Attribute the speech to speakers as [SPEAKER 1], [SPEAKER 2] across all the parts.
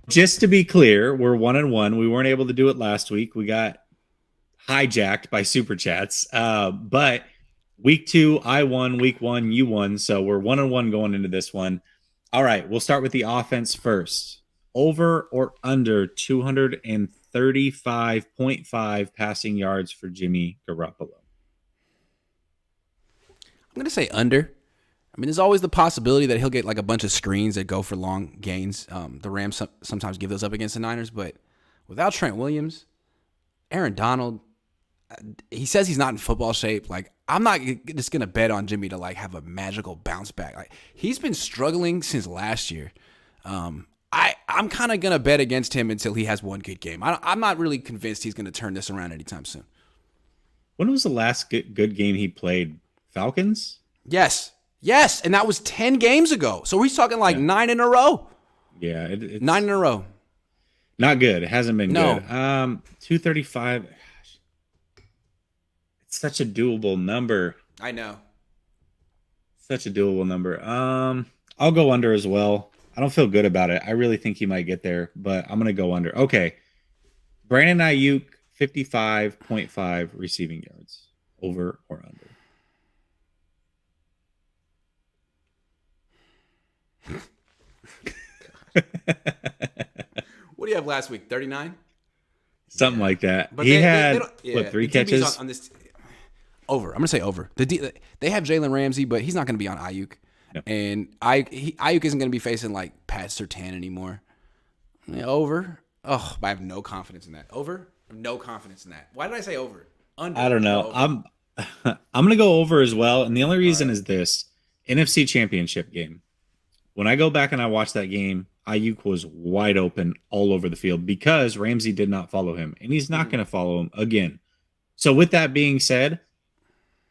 [SPEAKER 1] just to be clear, we're 1-1. We weren't able to do it last week. We got hijacked by super chats. But week 2, I won. Week 1, you won. So we're 1-1 going into this one. All right, we'll start with the offense first. Over or under 235.5 passing yards for Jimmy Garoppolo?
[SPEAKER 2] I'm going to say under. I mean, there's always the possibility that he'll get like a bunch of screens that go for long gains. The Rams sometimes give those up against the Niners, but without Trent Williams, Aaron Donald, he says he's not in football shape. Like, I'm not just going to bet on Jimmy to like have a magical bounce back. Like, he's been struggling since last year. I'm kind of going to bet against him until he has one good game. I'm not really convinced he's going to turn this around anytime soon.
[SPEAKER 1] When was the last good game he played? Falcons?
[SPEAKER 2] Yes, and that was 10 games ago. So we're talking like 9 in a row.
[SPEAKER 1] Yeah. It's
[SPEAKER 2] 9 in a row.
[SPEAKER 1] Not good. It hasn't been
[SPEAKER 2] No.
[SPEAKER 1] good. 235. Gosh. It's such a doable number.
[SPEAKER 2] I know.
[SPEAKER 1] Such a doable number. I'll go under as well. I don't feel good about it. I really think he might get there, but I'm going to go under. Okay. Brandon Aiyuk, 55.5 receiving yards. Over or under?
[SPEAKER 2] What do you have last week? 39?
[SPEAKER 1] Something like that.
[SPEAKER 2] But
[SPEAKER 1] he
[SPEAKER 2] they
[SPEAKER 1] had,
[SPEAKER 2] what,
[SPEAKER 1] 3 catches?
[SPEAKER 2] on this, over. I'm going to say over. They have Jalen Ramsey, but he's not going to be on Aiyuk.
[SPEAKER 1] Yep.
[SPEAKER 2] And Aiyuk isn't going to be facing like Pat Surtain anymore. Yeah, over. Oh, I have no confidence in that. Over? I have no confidence in that. Why did I say over? Under.
[SPEAKER 1] I don't know. I'm going to go over as well. And the only reason is this NFC Championship game. When I go back and I watch that game, Aiyuk was wide open all over the field because Ramsey did not follow him, and he's not going to follow him again. So with that being said,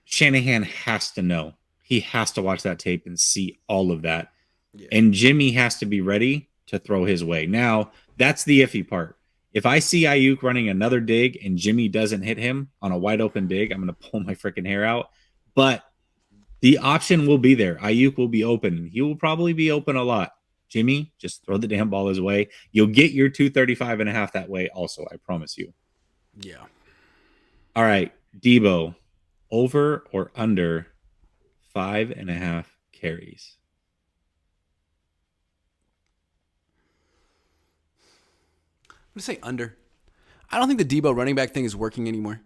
[SPEAKER 1] Shanahan has to know. He has to watch that tape and see all of that. Yeah. And Jimmy has to be ready to throw his way. Now, that's the iffy part. If I see Aiyuk running another dig and Jimmy doesn't hit him on a wide open dig, I'm going to pull my freaking hair out. But the option will be there. Aiyuk will be open. He will probably be open a lot. Jimmy, just throw the damn ball his way. You'll get your 235.5 that way also, I promise you.
[SPEAKER 2] Yeah.
[SPEAKER 1] All right, Debo, over or under 5.5 carries?
[SPEAKER 2] I'm going to say under. I don't think the Debo running back thing is working anymore.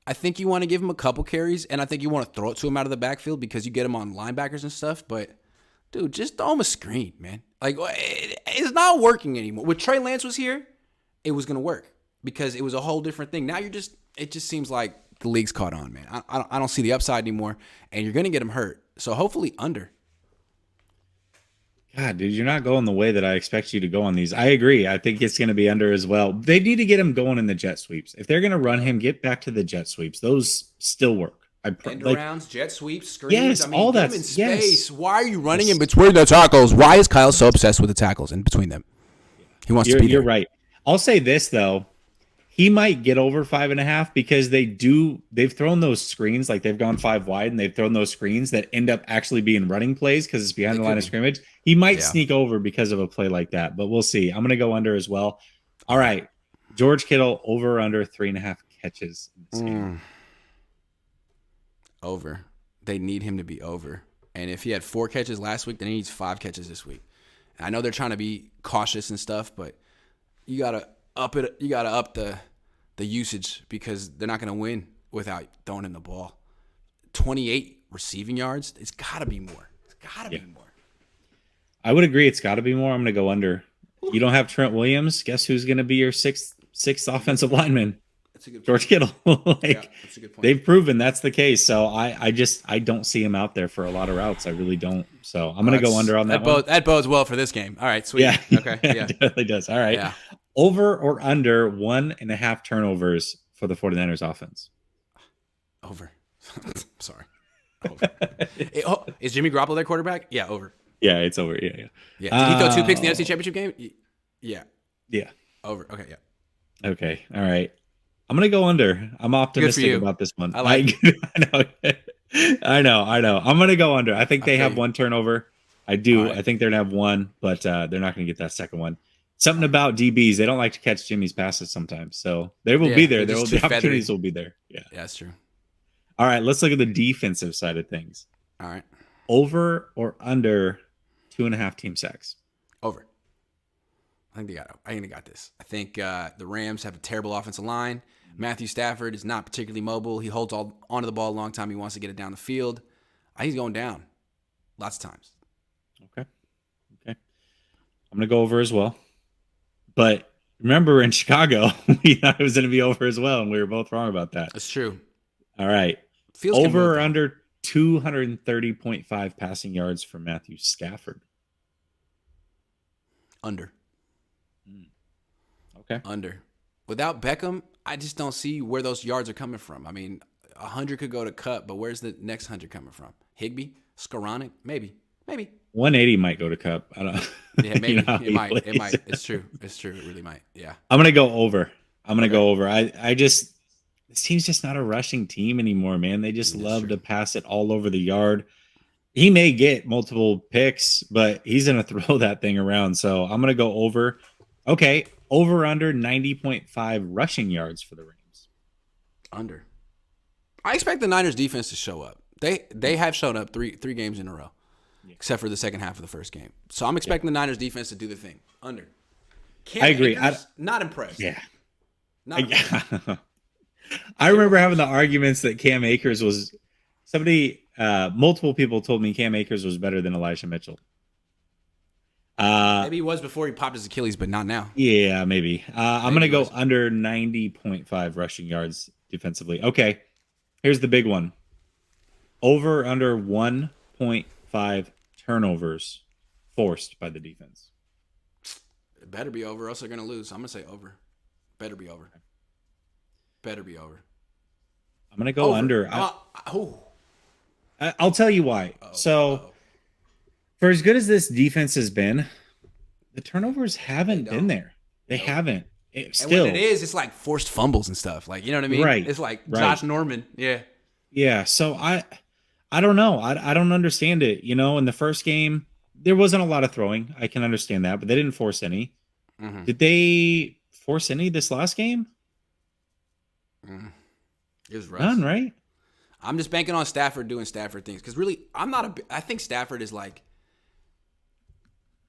[SPEAKER 2] I think you want to give him a couple carries, and I think you want to throw it to him out of the backfield because you get him on linebackers and stuff. But, dude, just throw him a screen, man. Like, it's not working anymore. When Trey Lance was here, it was going to work because it was a whole different thing. Now it just seems like the league's caught on, man. I don't see the upside anymore, and you're going to get him hurt. So hopefully under.
[SPEAKER 1] God, dude, you're not going the way that I expect you to go on these. I agree. I think it's going to be under as well. They need to get him going in the jet sweeps. If they're going to run him, get back to the jet sweeps. Those still work.
[SPEAKER 2] End arounds, jet sweeps, screens.
[SPEAKER 1] Yes, all that
[SPEAKER 2] in space. Yes. Why are you running in between the tackles? Why is Kyle so obsessed with the tackles in between them? He wants to be there.
[SPEAKER 1] You're right. I'll say this though. He might get over 5.5 because they've thrown those screens, like they've gone 5 wide and they've thrown those screens that end up actually being running plays because it's behind the line of scrimmage. He might sneak over because of a play like that, but we'll see. I'm going to go under as well. All right. George Kittle, over or under 3.5 catches in this game.
[SPEAKER 2] Over. They need him to be over. And if he had 4 catches last week, then he needs 5 catches this week. And I know they're trying to be cautious and stuff, but you gotta up it. You gotta up the usage because they're not gonna win without throwing in the ball. 28 receiving yards. It's gotta be more. It's gotta be more.
[SPEAKER 1] I would agree. It's gotta be more. I'm gonna go under. You don't have Trent Williams. Guess who's gonna be your sixth offensive lineman? George Kittle. That's a good point. They've proven that's the case. So I don't see him out there for a lot of routes. I really don't. So I'm going to go under on that one.
[SPEAKER 2] That bodes well for this game. All right, sweet.
[SPEAKER 1] Yeah.
[SPEAKER 2] Okay. Yeah.
[SPEAKER 1] It definitely does. All right.
[SPEAKER 2] Yeah.
[SPEAKER 1] Over or under 1.5 turnovers for the 49ers offense?
[SPEAKER 2] Over. Sorry. Over. Is Jimmy Garoppolo their quarterback? Yeah, over.
[SPEAKER 1] Yeah, it's over. Yeah.
[SPEAKER 2] Did he throw 2 picks in the NFC Championship game? Yeah.
[SPEAKER 1] Yeah.
[SPEAKER 2] Over. Okay, yeah.
[SPEAKER 1] Okay. All right. I'm going to go under. I'm optimistic about this one.
[SPEAKER 2] I like
[SPEAKER 1] I know. I'm going to go under. I think they have 1 turnover. I do. I think they're going to have 1, but they're not going to get that second one. Something about DBs. They don't like to catch Jimmy's passes sometimes. So they will be there. The opportunities will be there. Yeah,
[SPEAKER 2] that's true.
[SPEAKER 1] All right, let's look at the defensive side of things.
[SPEAKER 2] All right.
[SPEAKER 1] Over or under 2.5 team sacks?
[SPEAKER 2] Over. I think they got this. I think the Rams have a terrible offensive line. Matthew Stafford is not particularly mobile. He holds onto the ball a long time. He wants to get it down the field. I think he's going down lots of times.
[SPEAKER 1] Okay. I'm going to go over as well. But remember, in Chicago, we thought it was going to be over as well, and we were both wrong about that.
[SPEAKER 2] That's true.
[SPEAKER 1] All right. Over or under 230.5 passing yards for Matthew Stafford?
[SPEAKER 2] Under.
[SPEAKER 1] Okay.
[SPEAKER 2] Under. Without Beckham, I just don't see where those yards are coming from. I mean, 100 could go to Cup, but where's the next 100 coming from? Higbee? Skoranek? Maybe.
[SPEAKER 1] 180 might go to Cup. I don't know.
[SPEAKER 2] Yeah, maybe. It might. It's true. It really might. Yeah.
[SPEAKER 1] I'm going to go over. This team's just not a rushing team anymore, man. They just love to pass it all over the yard. He may get multiple picks, but he's going to throw that thing around. So I'm going to go over. Okay. Over under 90.5 rushing yards for the Rams.
[SPEAKER 2] Under. I expect the Niners defense to show up. They have shown up three games in a row, except for the second half of the first game. So I'm expecting the Niners defense to do the thing. Under.
[SPEAKER 1] I agree.
[SPEAKER 2] Not impressed.
[SPEAKER 1] Yeah.
[SPEAKER 2] Not impressed.
[SPEAKER 1] I remember having the arguments that Cam Akers was multiple people told me Cam Akers was better than Elijah Mitchell.
[SPEAKER 2] Maybe he was before he popped his Achilles, but not now.
[SPEAKER 1] Yeah, maybe. I'm going to go under 90.5 rushing yards defensively. Okay, here's the big one. Over under 1.5 turnovers forced by the defense.
[SPEAKER 2] It better be over, or else they're going to lose. I'm going to say over. Better be over.
[SPEAKER 1] I'm going to go under. I'll tell you why. For as good as this defense has been, the turnovers haven't been there. They haven't.
[SPEAKER 2] And when it is, it's like forced fumbles and stuff. Like, you know what I mean?
[SPEAKER 1] Right.
[SPEAKER 2] It's like Josh Norman. Yeah.
[SPEAKER 1] Yeah. So I don't know. I don't understand it. You know, in the first game, there wasn't a lot of throwing. I can understand that, but they didn't force any. Mm-hmm. Did they force any this last game?
[SPEAKER 2] It was rough.
[SPEAKER 1] None, right?
[SPEAKER 2] I'm just banking on Stafford doing Stafford things. Because really, I think Stafford is like,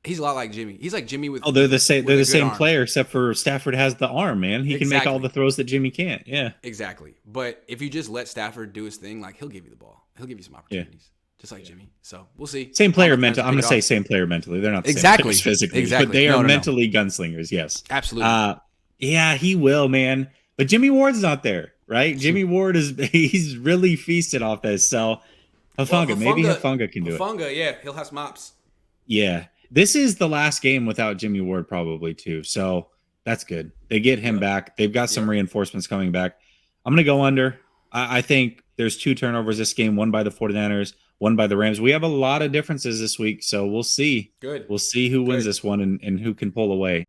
[SPEAKER 2] he's a lot like Jimmy. He's like Jimmy with.
[SPEAKER 1] Oh, they're the same. They're the same
[SPEAKER 2] arm.
[SPEAKER 1] Player, except for Stafford has the arm. Man, he can make all the throws that Jimmy can't. Yeah,
[SPEAKER 2] exactly. But if you just let Stafford do his thing, like he'll give you the ball. He'll give you some opportunities, just like Jimmy. So we'll see.
[SPEAKER 1] Same player mentally. I'm going to say same player mentally. They're not the same players physically, but they are mentally gunslingers. Yes,
[SPEAKER 2] absolutely.
[SPEAKER 1] Yeah, he will, man. But Jimmy Ward's not there, right? Jimmy Ward he's really feasted off this. So Hufanga, maybe Hufanga can do it.
[SPEAKER 2] Hufanga, yeah, he'll have some ops.
[SPEAKER 1] Yeah. This is the last game without Jimmy Ward probably too. So that's good. They get him back. They've got some reinforcements coming back. I'm going to go under. I think there's 2 turnovers this game, one by the 49ers, one by the Rams. We have a lot of differences this week, so we'll see.
[SPEAKER 2] Good.
[SPEAKER 1] We'll see who wins this one and who can pull away.